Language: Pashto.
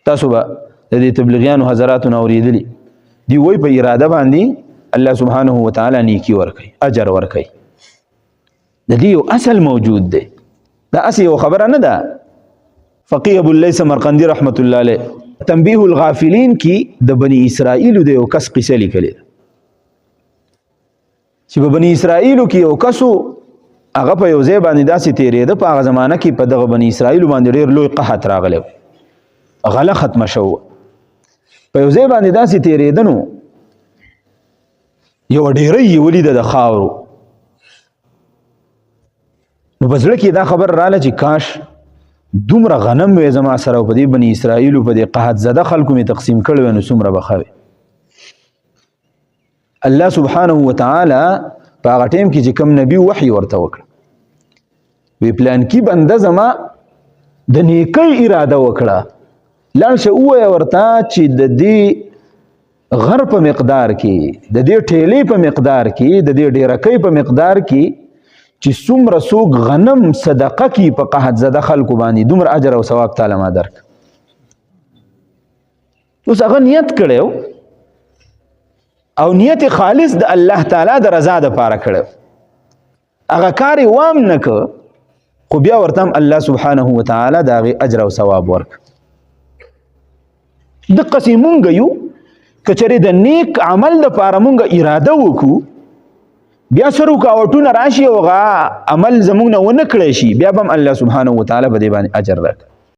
تاسو به د دې تبلیغیانو حضراتو نه اورېدلي دی وایي په اراده باندې الله سبحانه وتعالی نیکي ورکوي اجر ورکوي د دې یو اصل موجود دی دا اصل یو خبره نه ده فقيه ابو الليث سمرقندي رحمت الله علیه تنبیه الغافلین کی د بنی اسرائیل د یو کس قصه لیکلې چې په بنی اسرائیل کې یو کسو هغه په یو ځای باندې داسې تیرېده په هغه زمانه کې په دغه بنی اسرائیل باندې ډېر لوی قحط راغلی غله ختمه شو په یو ځای باندې داسې تیرېده نو یو ډېرۍ یې ولیده د خاورو نو په زړه کې دا خبر راله چې کاش دومره غنم وې زما سره په دې بني اسرائیلو په دې قحط زده خلکو مې تقسیم کړی وی نو څومره به ښه وي الله سبحانه وتعالی په هغه ټیم کې چې کوم نبي وحي ورته وکړه وی پلان کې بنده زما د نیکۍ اراده وکړه لاړ شه ووایه ورته چې د دې غر په مقدار کې د دې ټیلې په مقدار کې د دې ډیرکۍ په مقدار کې چې څومره څوک غنم صدقه کی په قحط زده خلکو باندې دومره اجر او ثواب تعالی ما درک اوس هغه نیت کړو او نیت خالص د الله تعالی د رضا لپاره کړو هغه کار وام نه کو خو بیا ورته الله سبحانه وتعالی دا غي اجر او ثواب ورک د قسمونګ یو کچره د نیک عمل لپاره مونږه اراده وکړو بیا سره رکاوټونه راشي او عمل زمونږ نه ونه کړی شي بیا هم الله سبحانه وتعالی به دې باندې اجر راکړي